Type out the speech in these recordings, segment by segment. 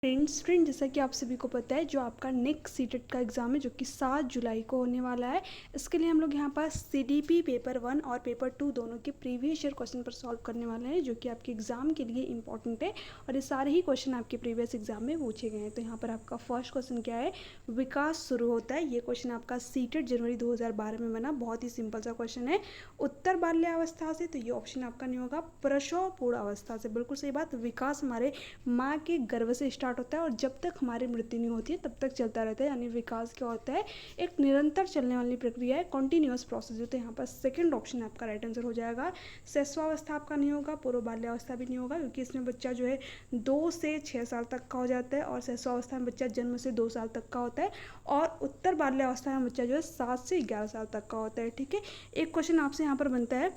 Student जैसा कि आप सभी को पता है जो आपका नेक्स्ट सीटेट का एग्ज़ाम है जो कि 7 जुलाई को होने वाला है। इसके लिए हम लोग यहाँ पर सीडीपी पेपर 1 और पेपर 2 दोनों के प्रीवियस ईयर क्वेश्चन पर सॉल्व करने वाले हैं जो कि आपके एग्ज़ाम के लिए इंपॉर्टेंट है और ये सारे ही क्वेश्चन आपके प्रीवियस एग्जाम में पूछे गए हैं। तो यहाँ पर आपका फर्स्ट क्वेश्चन क्या है, विकास शुरू होता है। ये क्वेश्चन आपका सीटेट जनवरी 2012 में बना, बहुत ही सिंपल सा क्वेश्चन है। उत्तर बाल्यावस्था से, तो ये ऑप्शन आपका नहीं होगा। प्रसव पूर्ण अवस्था से, बिल्कुल सही बात। विकास हमारे माँ के गर्भ से स्टार्ट होता है और जब तक हमारी मृत्यु नहीं होती है तब तक चलता रहता है। यानी विकास क्या होता है, एक निरंतर चलने वाली प्रक्रिया है, कॉन्टिन्यूअस प्रोसेस होता है। यहाँ पर सेकंड ऑप्शन आपका राइट आंसर हो जाएगा। शैशवावस्था आपका नहीं होगा, पूर्व बाल्यावस्था भी नहीं होगा, क्योंकि इसमें बच्चा जो है 2 से 6 साल तक का हो जाता है और शैशवावस्था में बच्चा जन्म से 2 साल तक का होता है और उत्तर बाल्यावस्था में बच्चा जो है 7 से 11 साल तक का होता है। ठीक है, एक क्वेश्चन आपसे यहाँ पर बनता है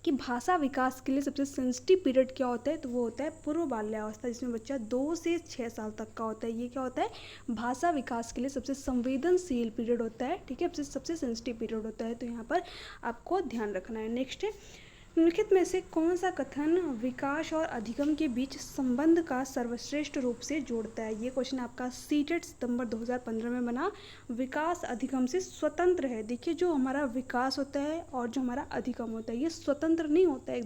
कि भाषा विकास के लिए सबसे सेंसिटिव पीरियड क्या होता है, तो वो होता है पूर्व बाल्यावस्था, जिसमें बच्चा 2 से 6 साल तक का होता है। ये क्या होता है, भाषा विकास के लिए सबसे संवेदनशील पीरियड होता है। ठीक है, सबसे सेंसिटिव पीरियड होता है, तो यहाँ पर आपको ध्यान रखना है। नेक्स्ट है, निम्नलिखित में से कौन सा कथन विकास और अधिगम के बीच संबंध का सर्वश्रेष्ठ रूप से जोड़ता है। ये क्वेश्चन आपका सीटेट सितंबर 2015 में बना। विकास अधिगम से स्वतंत्र है। देखिए, जो हमारा विकास होता है और जो हमारा अधिगम होता है ये स्वतंत्र नहीं होता है,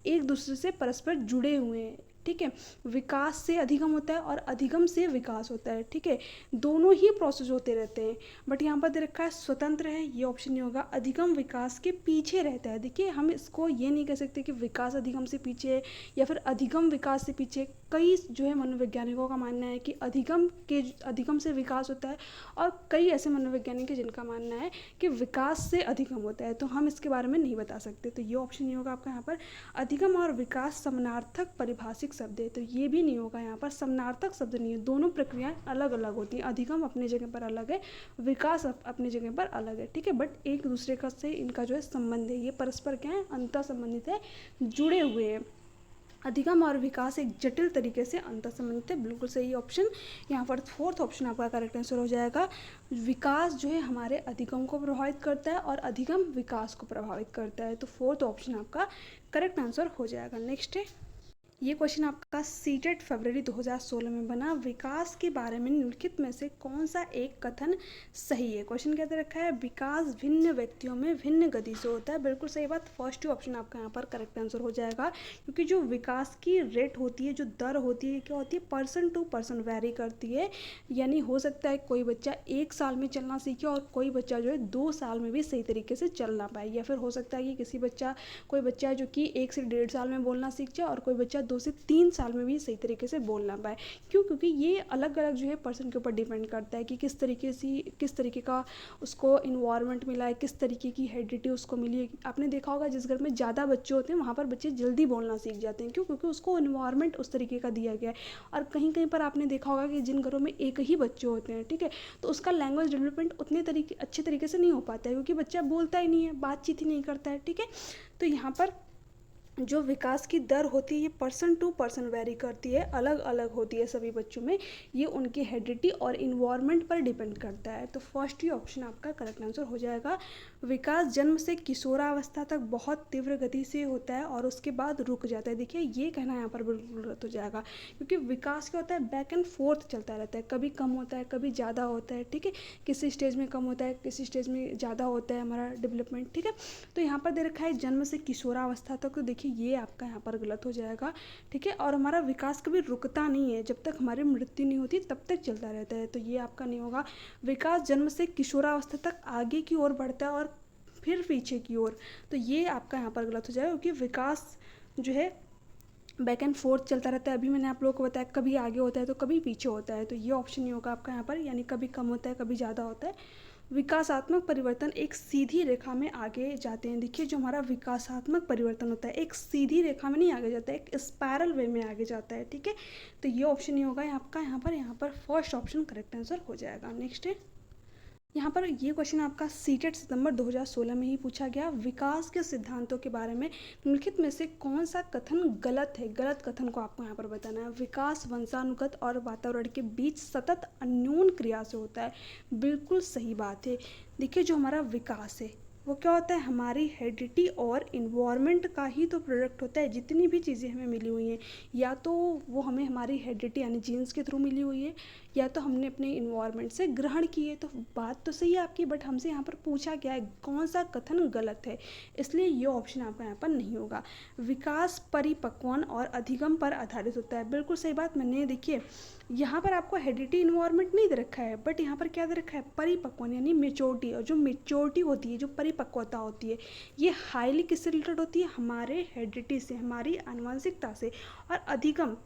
एक दूसरे से परस्पर जुड़े हुए हैं। ठीक है, विकास से अधिगम होता है और अधिगम से विकास होता है। ठीक है, दोनों ही प्रोसेस होते रहते हैं, बट यहाँ पर दे रखा है स्वतंत्र है, ये ऑप्शन नहीं होगा। अधिगम विकास के पीछे रहता है। देखिए, हम इसको ये नहीं कह सकते कि विकास अधिगम से पीछे है या फिर अधिगम विकास से पीछे। कई जो है मनोवैज्ञानिकों का मानना है कि अधिगम से विकास होता है और कई ऐसे मनोवैज्ञानिक हैं जिनका मानना है कि विकास से अधिगम होता है। तो हम इसके बारे में नहीं बता सकते, तो ये ऑप्शन नहीं होगा आपका यहाँ पर। अधिगम और विकास समानार्थक परिभाषिक शब्द है, तो ये भी नहीं होगा यहाँ पर। समानार्थक शब्द नहीं है, दोनों प्रक्रियाएं अलग अलग होती हैं। अधिगम अपनी जगह पर अलग है, विकास अपनी जगह पर अलग है। ठीक है, बट एक दूसरे का से इनका जो है संबंध है, ये परस्पर क्या है, अंतर संबंधित है, जुड़े हुए हैं। अधिगम और विकास एक जटिल तरीके से अंतर संबंधित है, बिल्कुल सही ऑप्शन। यहाँ पर फोर्थ ऑप्शन आपका करेक्ट आंसर हो जाएगा। विकास जो है हमारे अधिगम को प्रभावित करता है और अधिगम विकास को प्रभावित करता है, तो फोर्थ ऑप्शन आपका करेक्ट आंसर हो जाएगा। नेक्स्ट है, ये क्वेश्चन आपका सीटेट फरवरी 2016 में बना। विकास के बारे में निम्नलिखित में से कौन सा एक कथन सही है। क्वेश्चन कहते रखा है विकास भिन्न व्यक्तियों में भिन्न गति से होता है, बिल्कुल सही बात। फर्स्ट ऑप्शन आपका यहाँ पर करेक्ट आंसर हो जाएगा, क्योंकि जो विकास की रेट होती है, जो दर होती है, क्या होती है, पर्सन टू पर्सन वेरी करती है। यानी हो सकता है कोई बच्चा 1 साल में चलना सीखे और कोई बच्चा जो है 2 साल में भी सही तरीके से चल ना पाए, या फिर हो सकता है कि कोई बच्चा है जो कि 1 से 1.5 साल में बोलना सीख जाए और कोई बच्चा 2 से 3 साल में भी सही तरीके से बोल ना पाए। क्यों, क्योंकि ये अलग अलग जो है पर्सन के ऊपर डिपेंड करता है कि किस तरीके का उसको इन्वायरमेंट मिला है, किस तरीके की हेरिडिटी उसको मिली है। आपने देखा होगा जिस घर में ज़्यादा बच्चे होते हैं वहाँ पर बच्चे जल्दी बोलना सीख जाते हैं। क्यों, क्योंकि उसको इन्वायरमेंट उस तरीके का दिया गया है। और कहीं कहीं पर आपने देखा होगा कि जिन घरों में एक ही बच्चे होते हैं, ठीक है, तो उसका लैंग्वेज डेवलपमेंट अच्छे तरीके से नहीं हो पाता है, क्योंकि बच्चा बोलता ही नहीं है, बातचीत ही नहीं करता है। ठीक है, तो यहाँ पर जो विकास की दर होती है ये पर्सन टू पर्सन वेरी करती है, अलग अलग होती है सभी बच्चों में। ये उनकी हेरिडिटी और इन्वायरमेंट पर डिपेंड करता है, तो फर्स्ट ही ऑप्शन आपका करेक्ट आंसर हो जाएगा। विकास जन्म से किशोरावस्था तक बहुत तीव्र गति से होता है और उसके बाद रुक जाता है। देखिए, ये कहना यहाँ पर बिल्कुल गलत हो जाएगा, क्योंकि विकास क्या होता है, बैक एंड फोर्थ चलता रहता है, कभी कम होता है, कभी ज़्यादा होता है। ठीक है, किसी स्टेज में कम होता है, किसी स्टेज में ज़्यादा होता है हमारा डेवलपमेंट। ठीक है, तो यहाँ पर दे रखा है जन्म से किशोरावस्था तक, तो देखिए ये आपका यहाँ पर गलत हो जाएगा। ठीक है, और हमारा विकास कभी रुकता नहीं है, जब तक हमारी मृत्यु नहीं होती तब तक चलता रहता है, तो ये आपका नहीं होगा। विकास जन्म से किशोरावस्था तक आगे की ओर बढ़ता है और फिर पीछे की ओर, तो ये आपका यहाँ पर गलत हो जाएगा, क्योंकि विकास जो है बैक एंड फोर्थ चलता रहता है। अभी मैंने आप लोगों को बताया कभी आगे होता है तो कभी पीछे होता है, तो ये ऑप्शन नहीं होगा आपका यहाँ पर, यानी कभी कम होता है कभी ज़्यादा होता है। विकासात्मक परिवर्तन एक सीधी रेखा में आगे जाते हैं। देखिए, जो हमारा विकासात्मक परिवर्तन होता है एक सीधी रेखा में नहीं आगे जाता है, एक स्पायरल वे में आगे जाता है। ठीक है, तो ये ऑप्शन नहीं होगा आपका यहाँ पर फर्स्ट ऑप्शन करेक्ट आंसर हो जाएगा। नेक्स्ट है, यहाँ पर ये क्वेश्चन आपका सीटेट सितंबर 2016 में ही पूछा गया। विकास के सिद्धांतों के बारे में निम्नलिखित में से कौन सा कथन गलत है। गलत कथन को आपको यहाँ पर बताना है। विकास वंशानुगत और वातावरण के बीच सतत अन्योन्य क्रिया से होता है, बिल्कुल सही बात है। देखिए, जो हमारा विकास है वो क्या होता है, हमारी हेरिडिटी और इन्वायरमेंट का ही तो प्रोडक्ट होता है। जितनी भी चीज़ें हमें मिली हुई हैं, या तो वो हमें हमारी हेरिडिटी यानी जीन्स के थ्रू मिली हुई है, या तो हमने अपने इन्वायरमेंट से ग्रहण की है। तो बात तो सही है आपकी, बट हमसे यहाँ पर पूछा क्या है, कौन सा कथन गलत है, इसलिए ये ऑप्शन आपका यहाँ पर नहीं होगा। विकास परिपक्वन और अधिगम पर आधारित होता है, बिल्कुल सही बात। मैंने देखिए यहाँ पर आपको हेरिडिटी इन्वायरमेंट नहीं दे रखा है, बट यहाँ पर क्या दे रखा है, परिपक्वन यानी मेच्योरिटी। और जो मेच्योरिटी होती है, जो परिपक्वता होती है, ये हाईली किससे रिलेटेड होती है, हमारे हेरिडिटी से, हमारी आनुवंशिकता से। और अधिगम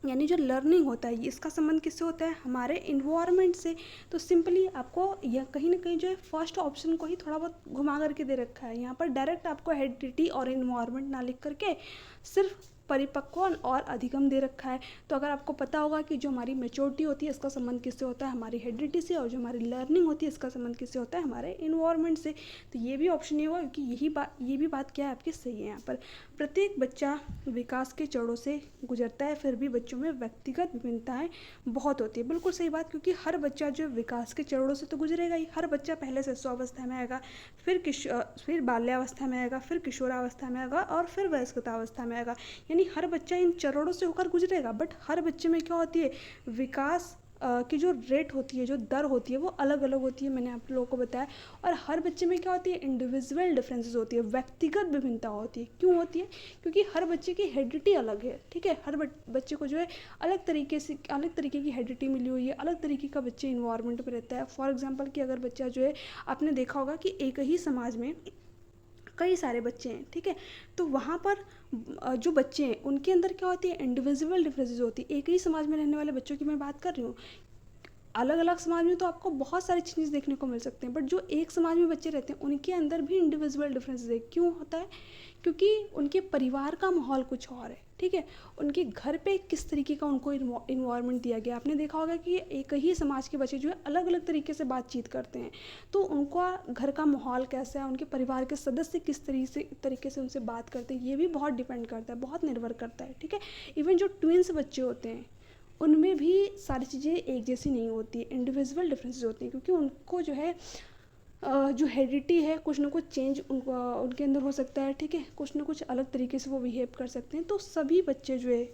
यानी जो लर्निंग होता है, इसका संबंध किससे होता है, हमारे इन्वायरमेंट से। तो सिंपली आपको यह कहीं ना कहीं जो है फर्स्ट ऑप्शन को ही थोड़ा बहुत घुमा करके दे रखा है। यहाँ पर डायरेक्ट आपको हेरिडिटी और इन्वायरमेंट ना लिख करके सिर्फ परिपक्वन और अधिगम दे रखा है। तो अगर आपको पता होगा कि जो हमारी मेच्योरिटी होती है इसका संबंध किससे होता है, हमारी हेरिडिटी से, और जो हमारी लर्निंग होती है इसका संबंध किससे होता है, हमारे इन्वायरमेंट से, तो ये भी ऑप्शन नहीं होगा, क्योंकि ये भी बात क्या है आपकी सही है। यहाँ पर प्रत्येक बच्चा विकास के चरणों से गुजरता है, फिर भी बच्चों में व्यक्तिगत विभिन्नताएं बहुत होती है, बिल्कुल सही बात। क्योंकि हर बच्चा जो विकास के चरणों से तो गुजरेगा ही। हर बच्चा पहले शिशुअवस्था में आएगा, फिर बाल्यावस्था में आएगा, फिर किशोरावस्था में आएगा, और फिर वयस्कतावस्था में आएगा। यानी हर बच्चा इन चरणों से होकर गुजरेगा, बट हर बच्चे में क्या होती है, विकास की जो रेट होती है, जो दर होती है, वो अलग अलग होती है, मैंने आप लोगों को बताया। और हर बच्चे में क्या होती है, इंडिविजुअल डिफरेंसेस होती है, व्यक्तिगत विभिन्नता होती है। क्यों होती है, क्योंकि हर बच्चे की हेरिडिटी अलग है, ठीक है। हर बच्चे को जो है अलग तरीके की हेरिडिटी मिली हुई है, अलग तरीके का बच्चे इन्वायरमेंट में रहता है। फॉर एग्जाम्पल कि अगर बच्चा जो है, आपने देखा होगा कि एक ही समाज में कई सारे बच्चे हैं, ठीक है, तो वहाँ पर जो बच्चे हैं उनके अंदर क्या होती है, इंडिविजुअल डिफरेंसेस होती है। एक ही समाज में रहने वाले बच्चों की मैं बात कर रही हूँ। अलग अलग समाज में तो आपको बहुत सारे चेंजेस देखने को मिल सकते हैं, बट जो एक समाज में बच्चे रहते हैं उनके अंदर भी इंडिविजुअल डिफरेंसेस है। क्यों होता है, क्योंकि उनके परिवार का माहौल कुछ और है, ठीक है। उनके घर पे किस तरीके का उनको इन्वायरमेंट दिया गया। आपने देखा होगा कि एक ही समाज के बच्चे जो है अलग अलग तरीके से बातचीत करते हैं, तो उनका घर का माहौल कैसा है, उनके परिवार के सदस्य किस तरीके से उनसे बात करते हैं, ये भी बहुत डिपेंड करता है, बहुत निर्भर करता है, ठीक है। इवन जो ट्विंस बच्चे होते हैं उनमें भी सारी चीज़ें एक जैसी नहीं होती, इंडिविजुअल डिफरेंसेस होती हैं, क्योंकि उनको जो है जो हेरिडिटी है, कुछ ना कुछ चेंज उनके अंदर हो सकता है, ठीक है। कुछ ना कुछ अलग तरीके से वो बिहेव कर सकते हैं। तो सभी बच्चे जो है,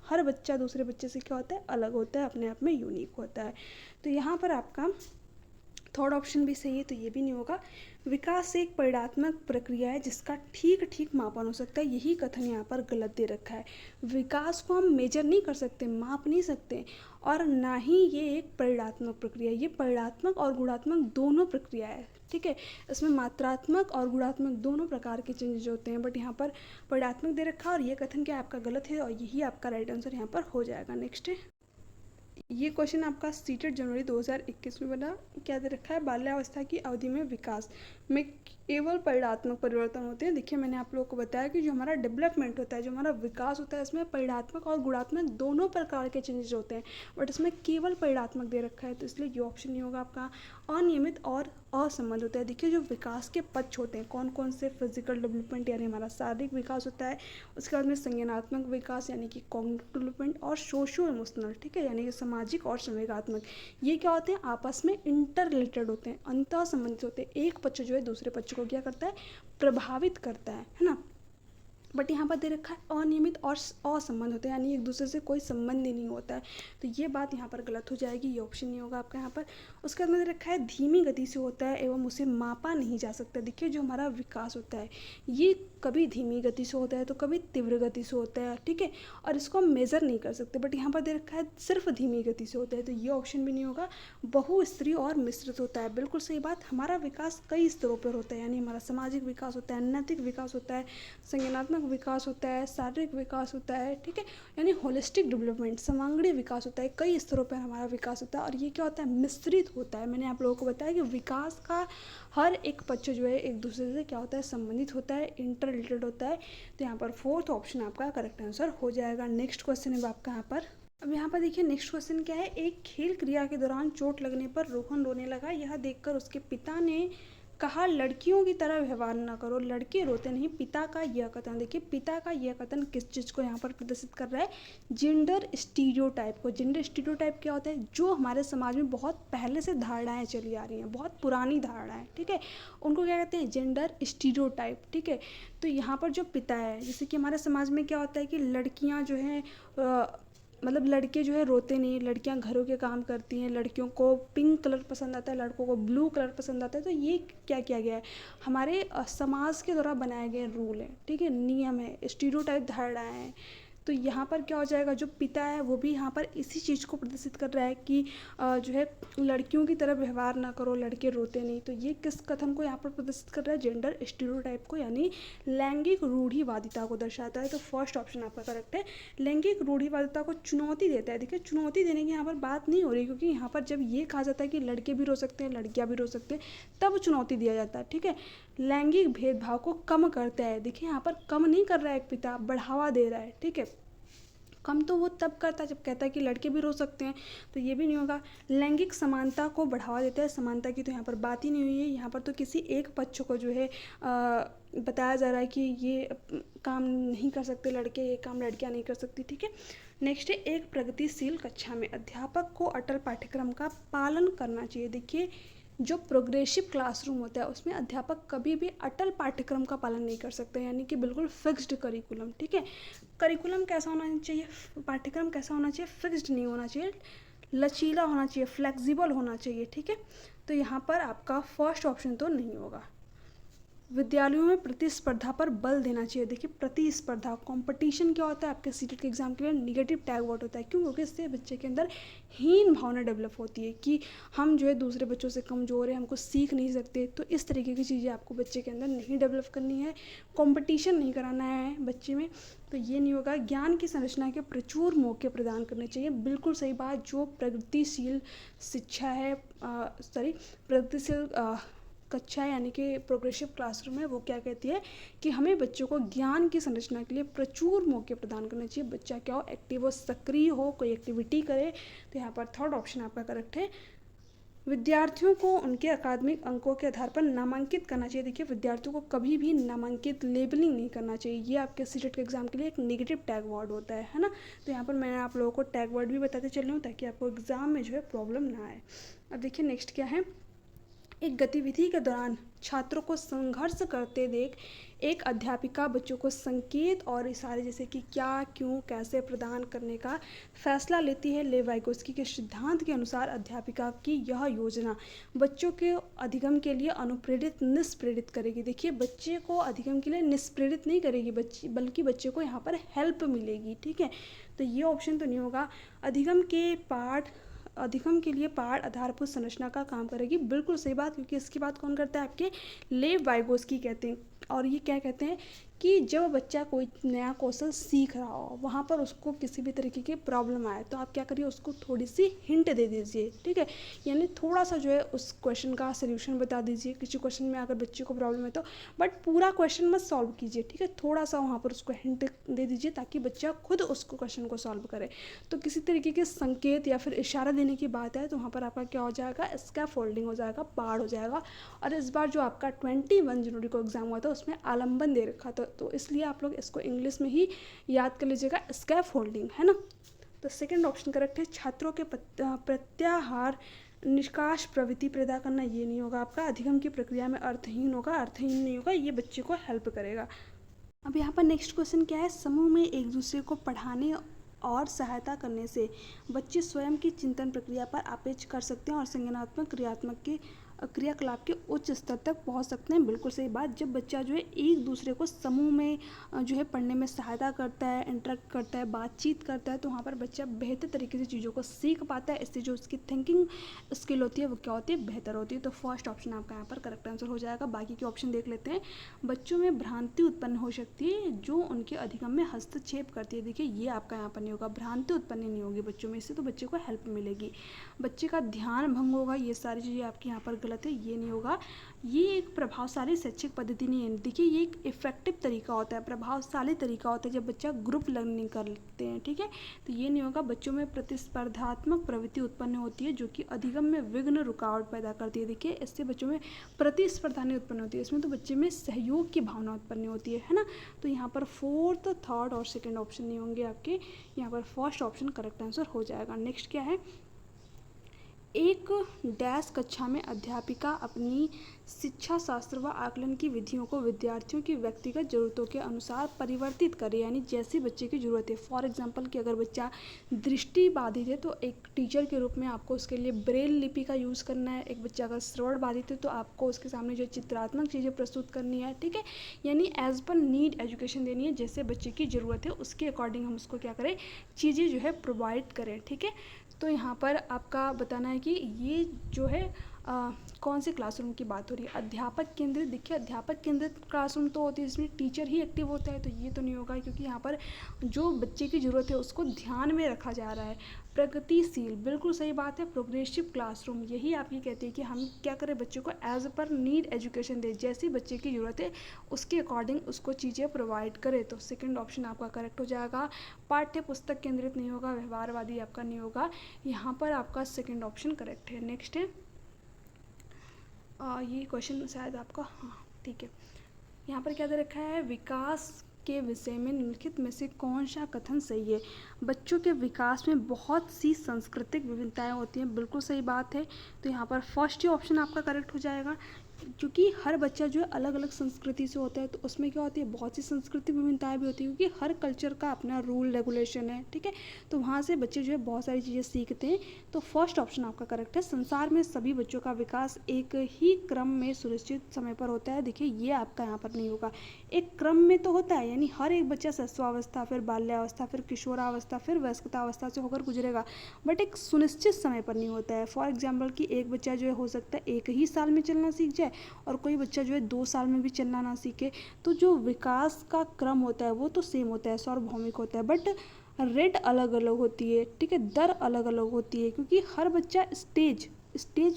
हर बच्चा दूसरे बच्चे से क्या होता है, अलग होता है, अपने आप में यूनिक होता है। तो यहाँ पर आपका थर्ड ऑप्शन भी सही है, तो ये भी नहीं होगा। विकास एक परिणात्मक प्रक्रिया है जिसका ठीक ठीक मापन हो सकता है, यही कथन यहाँ पर गलत दे रखा है। विकास को हम मेजर नहीं कर सकते, माप नहीं सकते, और ना ही ये एक परिणात्मक प्रक्रिया है। ये परिणात्मक और गुणात्मक दोनों प्रक्रिया है, ठीक है। इसमें मात्रात्मक और गुणात्मक दोनों प्रकार के चेंजेस होते हैं, बट यहाँ पर परिणात्मक दे रखा है, और ये कथन क्या आपका गलत है, और यही आपका राइट आंसर यहाँ पर हो जाएगा। नेक्स्ट है, ये क्वेश्चन आपका सीटेड जनवरी 2021 में बना। क्या दे रखा है, बाल्यावस्था की अवधि में विकास में केवल परिणात्मक परिवर्तन होते हैं। देखिए मैंने आप लोगों को बताया कि जो हमारा डेवलपमेंट होता है, जो हमारा विकास होता है, इसमें परिणात्मक और गुणात्मक दोनों प्रकार के चेंजेस होते हैं, बट इसमें केवल परिणात्मक दे रखा है, तो इसलिए ये ऑप्शन नहीं होगा आपका। अनियमित और असंबद्ध होता है। देखिए जो विकास के पक्ष होते हैं कौन कौन से, फिजिकल डेवलपमेंट यानी हमारा शारीरिक विकास होता है, उसके बाद में संज्ञानात्मक विकास यानी कि कॉग्निटिव डेवलपमेंट, और सोशो इमोशनल, ठीक है, यानी कि सामाजिक और संवेगात्मक। ये क्या होते हैं, आपस में इंटर रिलेटेड होते हैं, अंतः संबंधित होते हैं। एक पक्ष जो है दूसरे पक्ष को क्या करता है, प्रभावित करता है ना। बट यहाँ पर दे रखा है अनियमित और असंबंध होते हैं, यानी एक दूसरे से कोई संबंध ही नहीं होता है, तो ये बात यहाँ पर गलत हो जाएगी, ये ऑप्शन नहीं होगा आपका यहाँ पर। उसके बाद में दे रखा है धीमी गति से होता है एवं उसे मापा नहीं जा सकता। देखिए जो हमारा विकास होता है ये कभी धीमी गति से होता है तो कभी तीव्र गति से होता है, ठीक है, और इसको हम मेज़र नहीं कर सकते, बट यहाँ पर दे रखा है सिर्फ धीमी गति से होता है, तो ये ऑप्शन भी नहीं होगा। बहुस्तरीय और मिश्रित होता है, बिल्कुल सही बात। हमारा विकास कई स्तरों पर होता है, यानी हमारा सामाजिक विकास होता है, नैतिक विकास होता है, संज्ञानात्मक विकास होता है, शारीरिक विकास होता है, ठीक है, यानी होलिस्टिक डेवलपमेंट, सर्वांगीण विकास होता है, कई स्तरों पर हमारा विकास होता है, और ये क्या होता है, मिश्रित होता है। मैंने आप लोगों को बताया कि विकास का हर एक पक्ष जो है एक दूसरे से क्या होता है, संबंधित होता है, इंटर रिलेटेड होता है, तो यहाँ पर फोर्थ ऑप्शन आपका करेक्ट आंसर हो जाएगा। नेक्स्ट क्वेश्चन है आपका यहाँ पर। अब यहाँ पर देखिए नेक्स्ट क्वेश्चन क्या है, एक खेल क्रिया के दौरान चोट लगने पर रोहन रोने लगा, यह देखकर उसके पिता ने कहा लड़कियों की तरह व्यवहार ना करो, लड़के रोते नहीं, पिता का यह कथन। देखिए पिता का यह कथन किस चीज़ को यहाँ पर प्रदर्शित कर रहा है, जेंडर स्टीरियोटाइप को। जेंडर स्टीरियोटाइप क्या होता है, जो हमारे समाज में बहुत पहले से धारणाएं चली आ रही हैं, बहुत पुरानी धारणाएं, ठीक है, उनको क्या कहते हैं, जेंडर स्टीरियोटाइप, ठीक है। तो यहाँ पर जो पिता है, जैसे कि हमारे समाज में क्या होता है कि लड़कियाँ जो हैं मतलब लड़के जो है रोते नहीं, लड़कियां घरों के काम करती हैं, लड़कियों को पिंक कलर पसंद आता है, लड़कों को ब्लू कलर पसंद आता है। तो ये क्या किया गया है, हमारे समाज के द्वारा बनाए गए रूल हैं, ठीक है, नियम है, स्टीरियोटाइप धारणाएं हैं। तो यहाँ पर क्या हो जाएगा, जो पिता है वो भी यहाँ पर इसी चीज़ को प्रदर्शित कर रहा है कि जो है लड़कियों की तरह व्यवहार ना करो, लड़के रोते नहीं। तो ये किस कथन को यहाँ पर प्रदर्शित कर रहा है, जेंडर स्टीरियोटाइप को, यानी लैंगिक रूढ़िवादिता को दर्शाता है। तो फर्स्ट ऑप्शन आपका करेक्ट है, लैंगिक रूढ़िवादिता को चुनौती देता है। देखिए चुनौती देने की यहाँ पर बात नहीं हो रही, क्योंकि यहाँ पर जब ये कहा जाता है कि लड़के भी रो सकते हैं, लड़कियाँ भी रो सकते हैं, तब चुनौती दिया जाता है, ठीक है। लैंगिक भेदभाव को कम करता है। देखिए यहाँ पर कम नहीं कर रहा है एक पिता, बढ़ावा दे रहा है, ठीक है। कम तो वो तब करता है जब कहता है कि लड़के भी रो सकते हैं, तो ये भी नहीं होगा। लैंगिक समानता को बढ़ावा देता है, समानता की तो यहाँ पर बात ही नहीं हुई है। यहाँ पर तो किसी एक पक्ष को जो है बताया जा रहा है कि ये काम नहीं कर सकते लड़के, ये काम लड़कियाँ नहीं कर सकती, ठीक है। नेक्स्ट है, एक प्रगतिशील कक्षा में अध्यापक को अटल पाठ्यक्रम का पालन करना चाहिए। देखिए जो प्रोग्रेसिव क्लासरूम होता है उसमें अध्यापक कभी भी अटल पाठ्यक्रम का पालन नहीं कर सकते, यानी कि बिल्कुल फिक्स्ड करिकुलम, ठीक है। करिकुलम कैसा होना चाहिए, पाठ्यक्रम कैसा होना चाहिए, फिक्स्ड नहीं होना चाहिए, लचीला होना चाहिए, फ्लेक्सिबल होना चाहिए, ठीक है। तो यहाँ पर आपका फर्स्ट ऑप्शन तो नहीं होगा। विद्यालयों में प्रतिस्पर्धा पर बल देना चाहिए। देखिए प्रतिस्पर्धा, कंपटीशन क्या होता है आपके सीटेट के एग्जाम के लिए, निगेटिव टैग वर्ड होता है। क्यों? क्योंकि इससे बच्चे के अंदर हीन भावना डेवलप होती है कि हम जो है दूसरे बच्चों से कमज़ोर है, हमको सीख नहीं सकते। तो इस तरीके की चीज़ें आपको बच्चे के अंदर नहीं डेवलप करनी है, कंपटीशन नहीं कराना है बच्चे में, तो ये नहीं होगा। ज्ञान की संरचना के प्रचुर मौके प्रदान करने चाहिए, बिल्कुल सही बात। जो प्रगतिशील शिक्षा है, प्रगतिशील कक्षा यानी कि प्रोग्रेसिव क्लासरूम है, वो क्या कहती है कि हमें बच्चों को ज्ञान की संरचना के लिए प्रचुर मौके प्रदान करने चाहिए। बच्चा क्या हो, एक्टिव हो, सक्रिय हो, कोई एक्टिविटी करे। तो यहाँ पर थर्ड ऑप्शन आपका करेक्ट है। विद्यार्थियों को उनके अकादमिक अंकों के आधार पर नामांकित करना चाहिए। देखिए विद्यार्थियों को कभी भी नामांकित, लेबलिंग नहीं करना चाहिए। ये आपके सीटेट के एग्जाम के लिए एक नेगेटिव टैग वर्ड होता है ना। तो यहाँ पर मैं आप लोगों को टैग वर्ड भी बताते चल रही हूँ ताकि आपको एग्जाम में जो है प्रॉब्लम ना आए। अब देखिए नेक्स्ट क्या है, एक गतिविधि के दौरान छात्रों को संघर्ष करते देख एक अध्यापिका बच्चों को संकेत और इशारे जैसे कि क्या, क्यों, कैसे प्रदान करने का फैसला लेती है। लेव वाइगोस्की के सिद्धांत के अनुसार अध्यापिका की यह योजना बच्चों के अधिगम के लिए अनुप्रेरित निष्प्रेरित करेगी। देखिए बच्चे को अधिगम के लिए निष्प्रेरित नहीं करेगी बल्कि बच्चे को यहाँ पर हेल्प मिलेगी, ठीक है। तो ये ऑप्शन तो नहीं होगा। अधिगम के लिए पाठ आधारभूत संरचना का काम करेगी, बिल्कुल सही बात, क्योंकि इसकी बात कौन करता है, आपके लेव वाइगोस्की कहते हैं। और ये क्या कहते हैं कि जब बच्चा कोई नया कौशल सीख रहा हो, वहाँ पर उसको किसी भी तरीके की प्रॉब्लम आए, तो आप क्या करिए, उसको थोड़ी सी हिंट दे दीजिए, ठीक है। यानी थोड़ा सा जो है उस क्वेश्चन का सोल्यूशन बता दीजिए। किसी क्वेश्चन में अगर बच्चे को प्रॉब्लम है तो, बट पूरा क्वेश्चन मत सॉल्व कीजिए, ठीक है। थोड़ा सा वहाँ पर उसको हिंट दे दीजिए ताकि बच्चा खुद उसको क्वेश्चन को सॉल्व करे। तो किसी तरीके के संकेत या फिर इशारा देने की बात है तो वहाँ पर आपका क्या हो जाएगा, स्कैफोल्डिंग हो जाएगा, पहाड़ हो जाएगा। और इस बार जो आपका 21 जनवरी को एग्जाम हुआ था उसमें आलम्बन दे रखा था, तो इसलिए आप लोग इसको इंग्लिश में ही याद कर लीजिएगा, स्कैफोल्डिंग, है ना। तो सेकंड ऑप्शन करेक्ट है। छात्रों के प्रत्याहार निष्काश प्रवृत्ति पैदा करना, ये नहीं होगा आपका। अधिगम की प्रक्रिया में अर्थहीन होगा, अर्थहीन नहीं होगा, ये बच्चे को हेल्प करेगा। अब यहाँ पर नेक्स्ट क्वेश्चन क्या है, समूह में एक दूसरे को पढ़ाने और सहायता करने से बच्चे स्वयं की चिंतन प्रक्रिया पर आपेक्ष कर सकते हैं और संज्ञानात्मक क्रियात्मक के क्रियाकलाप के उच्च स्तर तक पहुंच सकते हैं। बिल्कुल सही बात। जब बच्चा जो है एक दूसरे को समूह में जो है पढ़ने में सहायता करता है, इंटरेक्ट करता है, बातचीत करता है, तो वहाँ पर बच्चा बेहतर तरीके से चीज़ों को सीख पाता है। इससे जो उसकी थिंकिंग स्किल होती है वो क्या होती है, बेहतर होती है। तो फर्स्ट ऑप्शन आपका यहाँ पर करेक्ट आंसर हो जाएगा। बाकी के ऑप्शन देख लेते हैं। बच्चों में भ्रांति उत्पन्न हो सकती है जो उनके अधिगम में हस्तक्षेप करती है। देखिए ये आपका यहाँ पर नहीं होगा, भ्रांति उत्पन्न नहीं होगी बच्चों में, इससे तो बच्चे को हेल्प मिलेगी। बच्चे का ध्यान भंग होगा, ये सारी चीज़ें आपकी यहाँ पर गलत है, ये नहीं होगा। ये एक प्रभावशाली शैक्षिक पद्धति नहीं है। देखिए ये एक इफेक्टिव तरीका होता है, प्रभावशाली तरीका होता है जब बच्चा ग्रुप लर्निंग करते हैं, ठीक है। तो ये नहीं होगा। बच्चों में प्रतिस्पर्धात्मक प्रवृत्ति उत्पन्न होती है जो कि अधिगम में विघ्न रुकावट पैदा करती है। देखिए इससे बच्चों में प्रतिस्पर्धा नहीं उत्पन्न होती है, इसमें तो बच्चे में सहयोग की भावना उत्पन्न होती है ना। तो यहाँ पर फोर्थ, थर्ड और सेकेंड ऑप्शन नहीं होंगे आपके, यहाँ पर फर्स्ट ऑप्शन करेक्ट आंसर हो जाएगा। नेक्स्ट क्या है, एक डैश कक्षा में अध्यापिका अपनी शिक्षा शास्त्र व आकलन की विधियों को विद्यार्थियों की व्यक्तिगत जरूरतों के अनुसार परिवर्तित करे, यानी जैसी बच्चे की ज़रूरत है। फॉर एग्जांपल कि अगर बच्चा दृष्टि बाधित है तो एक टीचर के रूप में आपको उसके लिए ब्रेल लिपि का यूज़ करना है। एक बच्चा अगर श्रवण बाधित है तो आपको उसके सामने जो चित्रात्मक चीज़ें प्रस्तुत करनी है, ठीक है। यानी एज पर नीड एजुकेशन देनी है, जैसे बच्चे की ज़रूरत है उसके अकॉर्डिंग हम उसको क्या करें, चीज़ें जो है प्रोवाइड करें, ठीक है। तो यहाँ पर आपका बताना है कि ये जो है कौन से क्लासरूम की बात हो रही है। अध्यापक केंद्रित, देखिए अध्यापक केंद्रित क्लासरूम तो होती है जिसमें टीचर ही एक्टिव होता है, तो ये तो नहीं होगा क्योंकि यहाँ पर जो बच्चे की ज़रूरत है उसको ध्यान में रखा जा रहा है। प्रगतिशील, बिल्कुल सही बात है। प्रोग्रेसिव क्लासरूम, यही आपकी कहती है कि हम क्या करें, बच्चों को एज पर नीड एजुकेशन दें, जैसी बच्चे की ज़रूरत है उसके अकॉर्डिंग उसको चीज़ें प्रोवाइड करें। तो सेकंड ऑप्शन आपका करेक्ट हो जाएगा। पाठ्य पुस्तक केंद्रित नहीं होगा, व्यवहारवादी आपका नहीं होगा, यहाँ पर आपका सेकंड ऑप्शन करेक्ट है। नेक्स्ट है ये क्वेश्चन शायद आपका, हाँ ठीक है। यहाँ पर क्या दे रखा है, विकास के विषय में निम्नलिखित में से कौन सा कथन सही है। बच्चों के विकास में बहुत सी सांस्कृतिक विभिन्नताएं होती हैं, बिल्कुल सही बात है। तो यहाँ पर फर्स्ट ही ऑप्शन आपका करेक्ट हो जाएगा, क्योंकि हर बच्चा जो है अलग अलग संस्कृति से होता है, तो उसमें क्या होती है, बहुत सी सांस्कृतिक विभिन्नताएं भी होती है, क्योंकि हर कल्चर का अपना रूल रेगुलेशन है, ठीक है। तो वहाँ से बच्चे जो है बहुत सारी चीज़ें सीखते हैं। तो फर्स्ट ऑप्शन आपका करेक्ट है। संसार में सभी बच्चों का विकास एक ही क्रम में सुनिश्चित समय पर होता है। देखिए ये आपका यहाँ पर नहीं होगा, एक क्रम में तो होता है, यानी हर एक बच्चा शिशुअवस्था, फिर बाल्यावस्था, फिर किशोरावस्था, फिर वयस्कतावस्था से होकर गुजरेगा, बट एक सुनिश्चित समय पर नहीं होता है। फॉर एग्जाम्पल कि एक बच्चा जो है हो सकता है 1 ही साल में चलना सीख जाए और कोई बच्चा जो है 2 साल में भी चलना ना सीखे। तो जो विकास का क्रम होता है वो तो सेम होता है, सार्वभौमिक होता है, बट रेट अलग अलग होती है, ठीक है, दर अलग अलग होती है, क्योंकि हर बच्चा स्टेज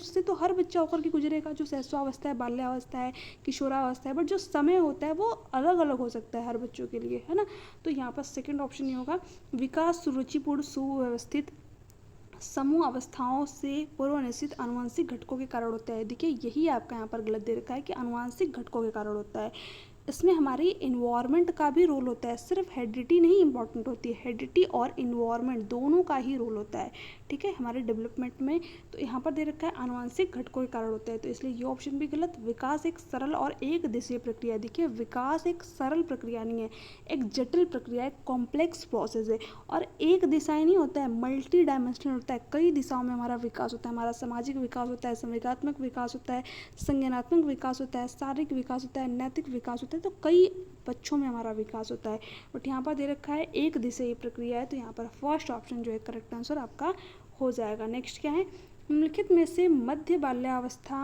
से तो हर बच्चा होकर के गुजरेगा, जो शिशुअवस्था है, बाल्यावस्था है, किशोरावस्था है, बट जो समय होता है वो अलग अलग हो सकता है हर बच्चों के लिए, है ना। तो यहाँ पर सेकंड ऑप्शन नहीं होगा। विकास सुरुचिपूर्ण सुव्यवस्थित समूह अवस्थाओं से पूर्व निश्चित आनुवंशिक घटकों के कारण होता है। देखिए यही आपका यहाँ पर गलत दे रखा है कि आनुवंशिक घटकों के कारण होता है। इसमें हमारी इन्वायरमेंट का भी रोल होता है, सिर्फ हेरिडिटी नहीं इंपॉर्टेंट होती है, हेरिडिटी और इन्वायरमेंट दोनों का ही रोल होता है, ठीक है, हमारे डेवलपमेंट में। तो यहाँ पर दे रखा है आनुवंशिक घटकों के कारण होता है, तो इसलिए ये ऑप्शन भी गलत। विकास एक सरल और एक दिशीय प्रक्रिया है। देखिए विकास एक सरल प्रक्रिया नहीं है, एक जटिल प्रक्रिया है, कॉम्प्लेक्स प्रोसेस है, और एक दिशाएं नहीं होता है, मल्टी डायमेंशनल होता है। कई दिशाओं में हमारा विकास होता है, हमारा सामाजिक विकास होता है, संवेगात्मक विकास होता है, संज्ञानात्मक विकास होता है, शारीरिक विकास होता है, नैतिक विकास होता है। तो कई पक्षों में हमारा विकास होता है, बट यहाँ पर दे रखा है एक दिशा प्रक्रिया है, तो यहाँ पर फर्स्ट ऑप्शन जो है करेक्ट आंसर आपका हो जाएगा। नेक्स्ट क्या है, निम्नलिखित में से मध्य बाल्यावस्था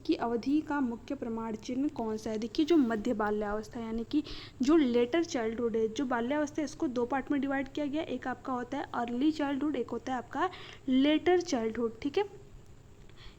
की अवधि का मुख्य प्रमाण चिन्ह कौन सा है। देखिए जो मध्य बाल्यावस्था यानी कि जो लेटर चाइल्डहुड है, जो बाल्यावस्था है, इसको 2 पार्ट में डिवाइड किया गया। एक आपका होता है अर्ली चाइल्डहुड, एक होता है आपका लेटर चाइल्डहुड, ठीक है।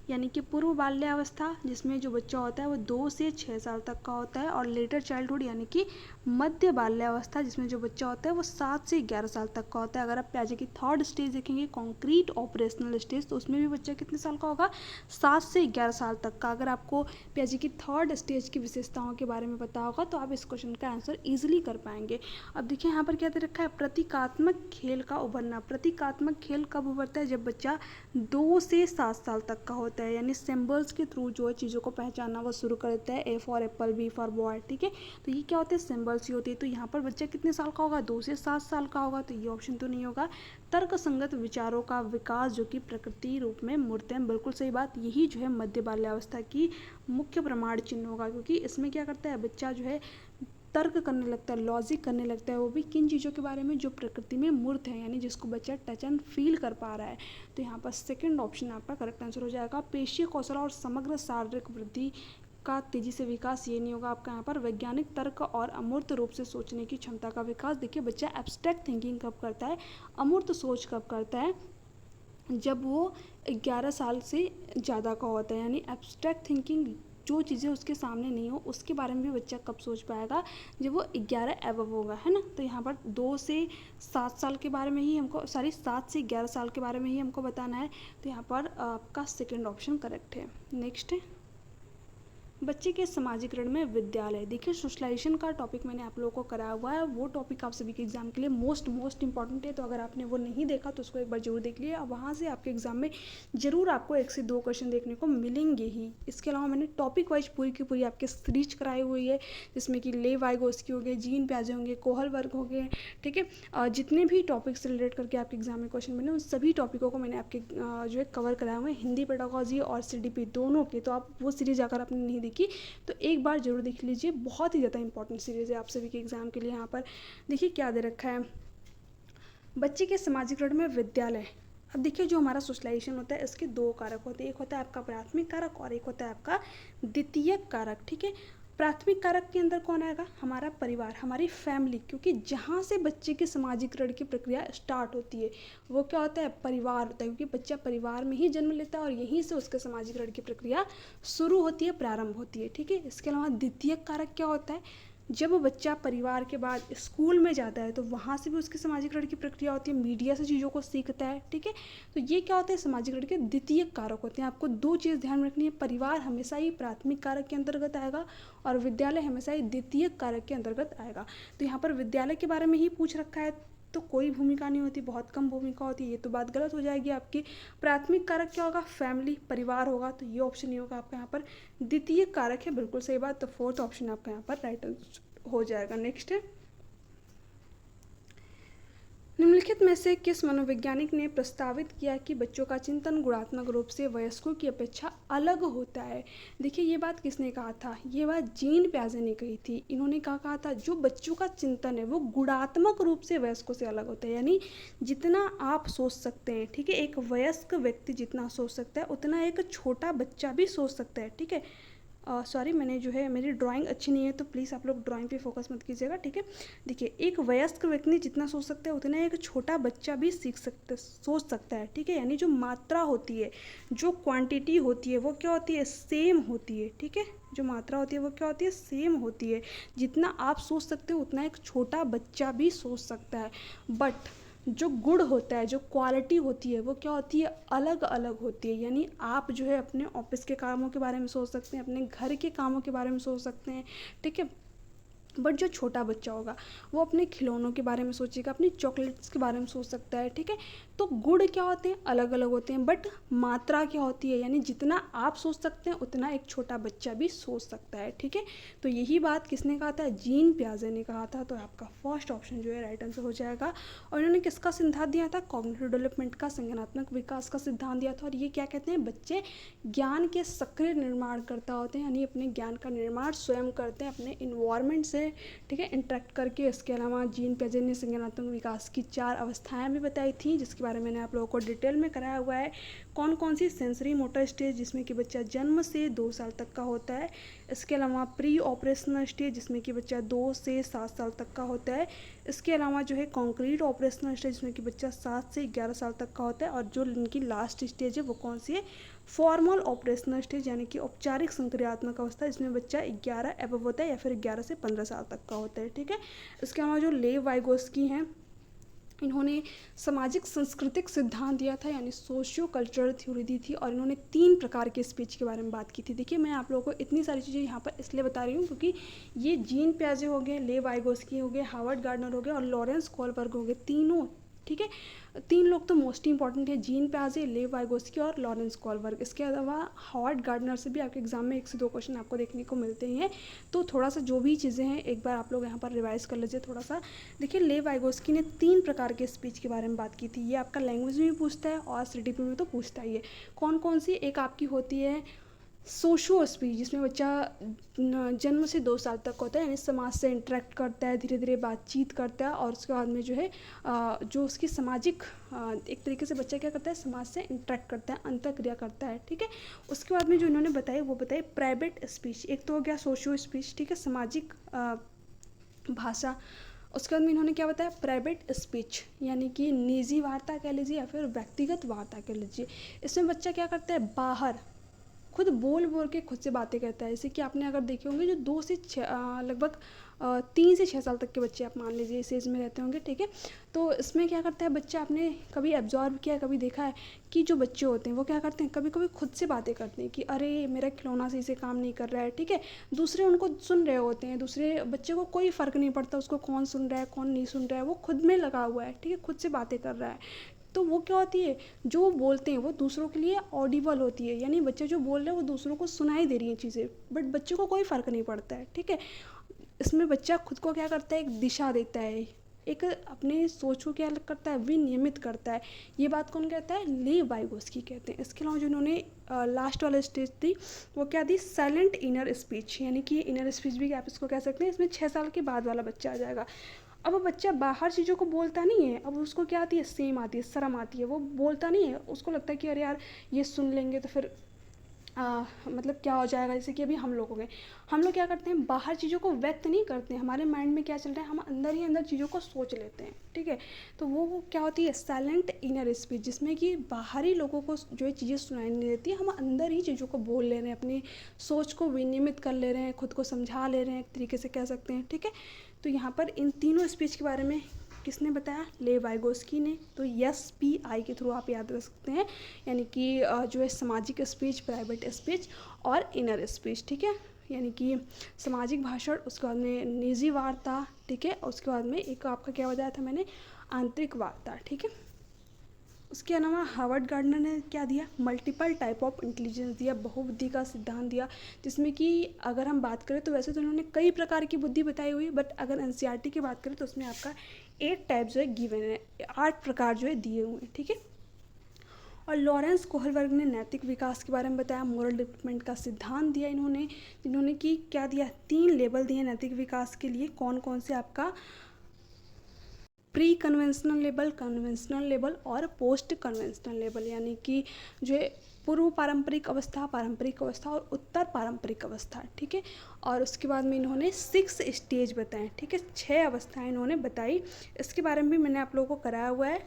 यानी कि पूर्व बाल्यावस्था जिसमें जो बच्चा होता है वो 2 से 6 साल तक का होता है, और लेटर चाइल्डहुड यानी कि मध्य बाल्यावस्था जिसमें जो बच्चा होता है वो 7 से 11 साल तक का होता है। अगर आप प्याजे की थर्ड स्टेज देखेंगे, कॉन्क्रीट ऑपरेशनल स्टेज, तो उसमें भी बच्चा कितने साल का होगा, 7 से 11 साल तक का। अगर आपको प्याजे की थर्ड स्टेज की विशेषताओं के बारे में पता होगा तो आप इस क्वेश्चन का आंसर ईजिली कर पाएंगे। अब देखिए यहाँ पर क्या दे रखा है, प्रतीकात्मक खेल का उभरना। प्रतीकात्मक खेल कब उभरता है, जब बच्चा 2 से 7 साल तक का होता है, यानी सिंबल्स के थ्रू जो है चीज़ों को पहचानना वो शुरू कर देता है। A for apple, B for boy, ठीक है। तो ये क्या होते हैं, सिंबल्स ही होती है। तो यहाँ पर बच्चा कितने साल का होगा, 2 से 7 साल का होगा, तो ये ऑप्शन तो नहीं होगा। तर्क संगत विचारों का विकास जो कि प्रकृति रूप में मूर्त है, बिल्कुल सही बात। यही जो है मध्य बाल्यावस्था की मुख्य प्रमाण चिन्ह होगा, क्योंकि इसमें क्या करता है बच्चा जो है तर्क करने लगता है, लॉजिक करने लगता है, वो भी किन चीज़ों के बारे में जो प्रकृति में मूर्त है, यानी जिसको बच्चा टच एंड फील कर पा रहा है। तो यहाँ पर सेकंड ऑप्शन आपका करेक्ट आंसर हो जाएगा। पेशीय कौशल और समग्र शारीरिक वृद्धि का तेजी से विकास, ये नहीं होगा आपका यहाँ पर। वैज्ञानिक तर्क और अमूर्त रूप से सोचने की क्षमता का विकास। देखिए बच्चा एब्स्ट्रैक्ट थिंकिंग कब करता है, अमूर्त सोच कब करता है, जब वो 11 साल से ज़्यादा का होता है, यानी एब्स्ट्रैक्ट थिंकिंग जो चीज़ें उसके सामने नहीं हो उसके बारे में भी बच्चा कब सोच पाएगा, जब वो 11 एबव होगा, है ना। तो यहाँ पर 2 से 7 साल के बारे में ही हमको, सॉरी 7 से 11 साल के बारे में ही हमको बताना है। तो यहाँ पर आपका सेकेंड ऑप्शन करेक्ट है। नेक्स्ट है बच्चे के समाजीकरण में विद्यालय। देखिए सोशलाइजेशन का टॉपिक मैंने आप लोगों को कराया हुआ है, वो टॉपिक आप सभी के एग्जाम के लिए मोस्ट इंपॉर्टेंट है। तो अगर आपने वो नहीं देखा तो उसको एक बार जरूर देख लिया, वहाँ से आपके एग्जाम में जरूर आपको 1 से 2 क्वेश्चन देखने को मिलेंगे ही। इसके अलावा मैंने टॉपिक वाइज पूरी की पूरी आपके सीरीज कराई हुई है, जिसमें कि लेव वाइगोस्की हो गए, जीन प्याजे होंगे, कोहल वर्ग हो गए, ठीक है। जितने भी टॉपिक से रिलेट करके आपके एग्जाम में क्वेश्चन बने उन सभी टॉपिकों को मैंने आपके जो है कवर कराए हुए हैं, हिंदी पेडागोजी और CDP दोनों के। तो आप वो सीरीज अगर आपने नहीं देखी तो एक बार जरूर देख लीजिए, बहुत ही ज़्यादा इंपॉर्टेंट सीरीज़ है आप सभी के एग्जाम के लिए। यहाँ पर देखिए क्या दे रखा है, बच्चे के समाजीकरण में विद्यालय। अब देखिए जो हमारा सोशलाइजेशन होता है इसके 2 कारक होते हैं, एक होता है आपका प्राथमिक कारक और एक होता है आपका द्वितीयक कारक, ठीक है। प्राथमिक कारक के अंदर कौन आएगा, हमारा परिवार, हमारी फैमिली, क्योंकि जहाँ से बच्चे के समाजीकरण की प्रक्रिया स्टार्ट होती है वो क्या होता है, परिवार होता है, क्योंकि बच्चा परिवार में ही जन्म लेता है और यहीं से उसके समाजीकरण की प्रक्रिया शुरू होती है, प्रारंभ होती है, ठीक है। इसके अलावा द्वितीयक कारक क्या होता है, जब बच्चा परिवार के बाद स्कूल में जाता है तो वहाँ से भी उसके समाजीकरण की प्रक्रिया होती है, मीडिया से चीज़ों को सीखता है, ठीक है। तो ये क्या होते हैं, समाजीकरण के द्वितीय कारक होते हैं। आपको 2 चीज़ ध्यान में रखनी है, परिवार हमेशा ही प्राथमिक कारक के अंतर्गत आएगा और विद्यालय हमेशा ही द्वितीय कारक के अंतर्गत आएगा। तो यहाँ पर विद्यालय के बारे में ही पूछ रखा है तो कोई भूमिका नहीं होती, बहुत कम भूमिका होती है, ये तो बात गलत हो जाएगी आपकी। प्राथमिक कारक क्या होगा, फैमिली, परिवार होगा, तो ये ऑप्शन नहीं होगा आपका यहाँ पर। द्वितीय कारक है, बिल्कुल सही बात, तो 4th ऑप्शन आपका यहाँ पर राइट हो जाएगा। नेक्स्ट है निम्नलिखित में से किस मनोवैज्ञानिक ने प्रस्तावित किया कि बच्चों का चिंतन गुणात्मक रूप से वयस्कों की अपेक्षा अलग होता है। देखिए ये बात किसने कहा था, ये बात जीन प्याजे ने कही थी। इन्होंने कहा था जो बच्चों का चिंतन है वो गुणात्मक रूप से वयस्कों से अलग होता है, यानी जितना आप सोच सकते हैं, ठीक है, एक वयस्क व्यक्ति जितना सोच सकता है उतना एक छोटा बच्चा भी सोच सकता है, ठीक है। सॉरी मैंने जो है मेरी ड्राइंग अच्छी नहीं है तो प्लीज़ आप लोग ड्राइंग पे फोकस मत कीजिएगा, ठीक है। देखिए एक वयस्क व्यक्ति जितना सोच सकता है उतना एक छोटा बच्चा भी सोच सकता है, ठीक है। यानी जो मात्रा होती है, जो क्वांटिटी होती है वो क्या होती है, सेम होती है, ठीक है। जो मात्रा होती है वो क्या होती है, सेम होती है। जितना आप सोच सकते हो उतना एक छोटा बच्चा भी सोच सकता है। बट जो गुण होता है, जो क्वालिटी होती है वो क्या होती है, अलग अलग होती है। यानी आप जो है अपने ऑफिस के कामों के बारे में सोच सकते हैं, अपने घर के कामों के बारे में सोच सकते हैं, ठीक है। बट जो छोटा बच्चा होगा वो अपने खिलौनों के बारे में सोचेगा, अपनी चॉकलेट्स के बारे में सोच सकता है, ठीक है। तो गुण क्या होते हैं, अलग अलग होते हैं, बट मात्रा क्या होती है, यानी जितना आप सोच सकते हैं उतना एक छोटा बच्चा भी सोच सकता है, ठीक है। तो यही बात किसने कहा था, जीन प्याजे ने कहा था। तो आपका फर्स्ट ऑप्शन जो है राइट आंसर हो जाएगा। और इन्होंने किसका सिद्धांत दिया था, कॉग्निटिव डेवलपमेंट का, संज्ञानात्मक विकास का सिद्धांत दिया था। और ये क्या कहते हैं, बच्चे ज्ञान के सक्रिय निर्माणकर्ता होते हैं, यानी अपने ज्ञान का निर्माण स्वयं करते हैं अपने इन्वायरमेंट से, ठीक है, इंटरेक्ट करके। इसके अलावा जीन प्याजे ने संज्ञानात्मक विकास की 4 अवस्थाएं भी बताई थी, जिसके बारे में मैंने आप लोगों को डिटेल में कराया हुआ है। कौन कौन सी, सेंसरी मोटर स्टेज जिसमें कि बच्चा जन्म से 2 साल तक का होता है। इसके अलावा प्री ऑपरेशनल स्टेज जिसमें कि बच्चा 2 से 7 साल तक का होता है। इसके अलावा जो है कॉन्क्रीट ऑपरेशनल स्टेज जिसमें कि बच्चा 7 से 11 साल तक का होता है। और जो इनकी लास्ट स्टेज है वो कौन सी है, फॉर्मल ऑपरेशनल स्टेज, यानी कि औपचारिक संक्रियात्मक अवस्था, जिसमें बच्चा 11 एबव होता है या फिर 11 से 15 साल तक का होता है, ठीक है। इसके अलावा जो लेव वाइगोस्की हैं, इन्होंने सामाजिक सांस्कृतिक सिद्धांत दिया था, यानी सोशियो कल्चरल थ्योरी दी थी। और इन्होंने 3 प्रकार के स्पीच के बारे में बात की थी। देखिए मैं आप लोगों को इतनी सारी चीज़ें यहाँ पर इसलिए बता रही हूँ क्योंकि ये जीन प्याजे हो गए, लेव वाइगोस्की हो गए, हार्वर्ड गार्डनर हो गए और लॉरेंस कोहलबर्ग हो गए, तीनों, ठीक है। 3 लोग तो मोस्ट इंपॉर्टेंट है, जीन प्याजे, लेव वाइगोस्की और लॉरेंस कोहलबर्ग। इसके अलावा हार्वर्ड गार्डनर से भी आपके एग्जाम में 1 से 2 क्वेश्चन आपको देखने को मिलते ही हैं। तो थोड़ा सा जो भी चीज़ें हैं एक बार आप लोग यहाँ पर रिवाइज कर लीजिए थोड़ा सा। देखिए लेव वाइगोस्की ने 3 प्रकार के स्पीच के बारे में बात की थी। ये आपका लैंग्वेज में भी पूछता है और CDP में तो पूछता ही है। कौन कौन सी, एक आपकी होती है सोशो स्पीच जिसमें बच्चा जन्म से 2 साल तक होता है, यानी समाज से इंटरेक्ट करता है, धीरे धीरे बातचीत करता है। और उसके बाद में जो है जो उसकी सामाजिक एक तरीके से बच्चा क्या करता है, समाज से इंटरेक्ट करता है, अंतःक्रिया करता है, ठीक है। उसके बाद में जो इन्होंने बताया वो बताए प्राइवेट स्पीच। एक तो हो गया सोशो स्पीच, ठीक है, सामाजिक भाषा। उसके बाद में इन्होंने क्या बताया, प्राइवेट स्पीच यानी कि निजी वार्ता कह लीजिए या फिर व्यक्तिगत वार्ता कह लीजिए। इसमें बच्चा क्या करता है, बाहर खुद बोल बोल के खुद से बातें करता है। जैसे कि आपने अगर देखे होंगे जो 2 से 6 लगभग 3 से 6 साल तक के बच्चे आप मान लीजिए इस एज में रहते होंगे, ठीक है। तो इसमें क्या करता है बच्चा, आपने कभी ऑब्जर्व किया, कभी देखा है कि जो बच्चे होते हैं वो क्या करते हैं, कभी कभी खुद से बातें करते हैं कि अरे मेरा खिलौना सही से काम नहीं कर रहा है, ठीक है। दूसरे उनको सुन रहे होते हैं, दूसरे बच्चे को कोई फ़र्क नहीं पड़ता उसको कौन सुन रहा है कौन नहीं सुन रहा है, वो खुद में लगा हुआ है, ठीक है, खुद से बातें कर रहा है। तो वो क्या होती है, जो वो बोलते हैं वो दूसरों के लिए ऑडिबल होती है, यानी बच्चे जो बोल रहे हैं वो दूसरों को सुनाई दे रही हैं चीज़ें, बट बच्चे को कोई फ़र्क नहीं पड़ता है, ठीक है। इसमें बच्चा खुद को क्या करता है, एक दिशा देता है, एक अपने सोच को क्या करता है, विनियमित करता है। ये बात कौन कहता है, ले वाइगोस्की कहते हैं। इसके अलावा जो इन्होंने लास्ट वाला स्टेज थी वो क्या थी, साइलेंट इनर स्पीच, यानी कि इनर स्पीच भी आप इसको कह सकते हैं। इसमें 6 साल के बाद वाला बच्चा आ जाएगा। अब वो बच्चा बाहर चीज़ों को बोलता नहीं है, अब उसको क्या आती है, सेम आती है, शर्म आती है, वो बोलता नहीं है, उसको लगता है कि अरे यार ये सुन लेंगे तो फिर मतलब क्या हो जाएगा। जैसे कि अभी हम लोग हो गए, हम लोग क्या करते हैं, बाहर चीज़ों को व्यक्त नहीं करते हैं, हमारे माइंड में क्या चल रहा है, हम अंदर ही अंदर चीज़ों को सोच लेते हैं, ठीक है। तो वो क्या होती है, साइलेंट इनर स्पीच, जिसमें कि बाहरी लोगों को जो है चीज़ें सुनाई नहीं देती, हम अंदर ही चीज़ों को बोल ले रहे हैं, अपनी सोच को विनियमित कर ले रहे हैं, खुद को समझा ले रहे हैं, एक तरीके से कह सकते हैं, ठीक है। तो यहाँ पर इन तीनों स्पीच के बारे में किसने बताया, ले वाइगोस्की ने। तो SPI के थ्रू आप याद रख सकते हैं, यानी कि जो है सामाजिक स्पीच, प्राइवेट स्पीच और इनर स्पीच, ठीक है। यानी कि सामाजिक भाषण, उसके बाद में निजी वार्ता, ठीक है, और उसके बाद में एक आपका क्या बताया था मैंने, आंतरिक वार्ता, ठीक है। उसके अलावा हार्वर्ड गार्डनर ने क्या दिया, मल्टीपल टाइप ऑफ इंटेलिजेंस दिया, बहुबुद्धि का सिद्धांत दिया, जिसमें कि अगर हम बात करें तो वैसे तो उन्होंने कई प्रकार की बुद्धि बताई हुई, बट अगर NCERT की बात करें तो उसमें आपका 8 टाइप जो है गिवन है, 8 प्रकार जो है दिए हुए हैं, ठीक है। और लॉरेंस कोहलबर्ग ने नैतिक विकास के बारे में बताया, मोरल डेवलपमेंट का सिद्धांत दिया जिन्होंने कि क्या दिया, 3 लेवल दिए नैतिक विकास के लिए, कौन कौन से, आपका pre conventional level, conventional level और पोस्ट कन्वेंशनल लेवल, यानी कि जो है पूर्व पारंपरिक अवस्था और उत्तर पारंपरिक अवस्था, ठीक है। और उसके बाद में इन्होंने 6 स्टेज बताए, ठीक है, 6 अवस्थाएं इन्होंने बताई। इसके बारे में भी मैंने आप लोगों को कराया हुआ है,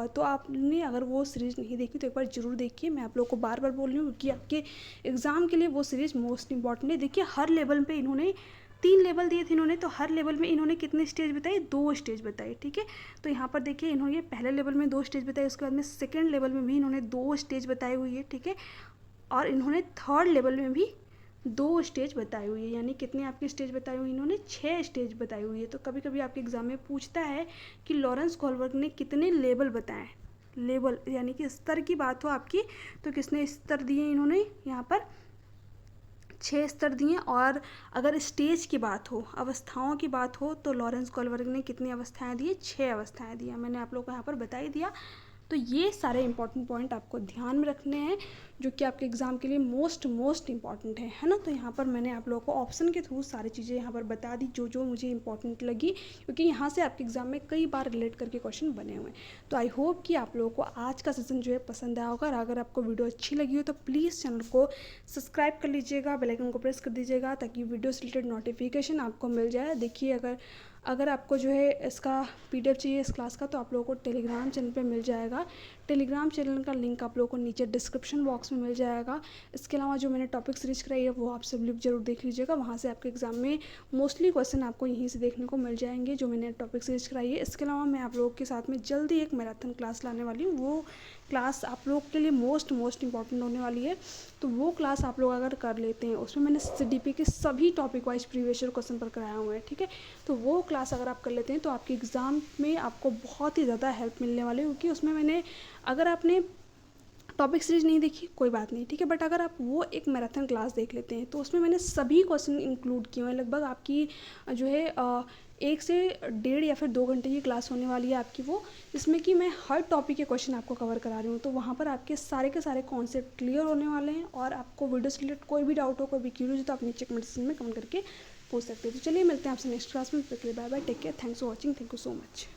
तो आपने अगर वो सीरीज़ नहीं देखी तो एक बार ज़रूर देखिए। मैं आप लोगों को बार बार बोल रही हूँ क्योंकि आपके एग्ज़ाम के लिए वो सीरीज़ मोस्ट इंपॉर्टेंट है। देखिए हर लेवल पे इन्होंने 3 लेवल दिए थे इन्होंने, तो हर लेवल में इन्होंने कितने स्टेज बताई, 2 स्टेज बताई, ठीक है। तो यहाँ पर देखिए इन्होंने पहले लेवल में 2 स्टेज बताई, उसके बाद में सेकेंड लेवल में भी इन्होंने 2 स्टेज बताई हुई है, ठीक है। और इन्होंने थर्ड लेवल में भी 2 स्टेज बताई हुई है, यानी कितने आपकी स्टेज बताई हुई, इन्होंने 6 स्टेज बताई हुई है। तो कभी कभी आपके एग्जाम में पूछता है कि लॉरेंस कोहलबर्ग ने कितने लेवल बताए, लेवल यानी कि स्तर की बात हो आपकी, तो किसने स्तर दिए, इन्होंने यहाँ पर 6 स्तर दिए। और अगर स्टेज की बात हो, अवस्थाओं की बात हो, तो लॉरेंस कोहलबर्ग ने कितनी अवस्थाएं दी, 6 अवस्थाएं दी, मैंने आप लोगों को यहाँ पर बता ही दिया। तो ये सारे इंपॉर्टेंट पॉइंट आपको ध्यान में रखने हैं, जो कि आपके एग्ज़ाम के लिए मोस्ट इंपॉर्टेंट है ना। तो यहाँ पर मैंने आप लोगों को ऑप्शन के थ्रू सारी चीज़ें यहाँ पर बता दी जो मुझे इंपॉर्टेंट लगी, क्योंकि यहाँ से आपके एग्ज़ाम में कई बार रिलेट करके क्वेश्चन बने हुए हैं। तो आई होप कि आप लोगों को आज का सेशन जो है पसंद आया होगा। अगर आपको वीडियो अच्छी लगी हो तो प्लीज़ चैनल को सब्सक्राइब कर लीजिएगा, बेल आइकन को प्रेस कर दीजिएगा, ताकि वीडियो से रिलेटेड नोटिफिकेशन आपको मिल जाए। देखिए अगर आपको जो है इसका PDF चाहिए इस क्लास का, तो आप लोगों को टेलीग्राम चैनल पे मिल जाएगा। टेलीग्राम चैनल का लिंक आप लोगों को नीचे डिस्क्रिप्शन बॉक्स में मिल जाएगा। इसके अलावा जो मैंने टॉपिक सीरीज कराई है वो आप सब लोग जरूर देख लीजिएगा, वहाँ से आपके एग्जाम में मोस्टली क्वेश्चन आपको यहीं से देखने को मिल जाएंगे जो मैंने टॉपिक सीरीज कराई है। इसके अलावा मैं आप लोगों के साथ में जल्दी एक मैराथन क्लास लाने वाली हूँ, वो क्लास आप लोग के लिए मोस्ट इंपॉर्टेंट होने वाली है। तो वो क्लास आप लोग अगर कर लेते हैं, उसमें मैंने CDP के सभी topic wise previous year question पर कराया हुआ है, ठीक है। तो वो क्लास अगर आप कर लेते हैं तो आपके एग्ज़ाम में आपको बहुत ही ज़्यादा हेल्प मिलने वाली है, क्योंकि उसमें मैंने, अगर आपने टॉपिक सीरीज नहीं देखी कोई बात नहीं, ठीक है, बट अगर आप वो एक मैराथन क्लास देख लेते हैं तो उसमें मैंने सभी क्वेश्चन इंक्लूड किए हुए हैं। लगभग आपकी जो है 1 से 1.5 या फिर 2 घंटे की क्लास होने वाली है आपकी वो, जिसमें कि मैं हर टॉपिक के क्वेश्चन आपको कवर करा रही हूँ। तो वहाँ पर आपके सारे के सारे कॉन्सेप्ट क्लियर होने वाले हैं, और आपको वीडियो से रिलेटेड कोई भी डाउट हो, कोई भी क्यूरीज हो, तो आप नीचे कमेंट सेक्शन में कमेंट करके पूछ सकते हैं। तो चलिए मिलते हैं आपसे नेक्स्ट क्लास में, bye bye, take care, thanks for watching, thank you so much.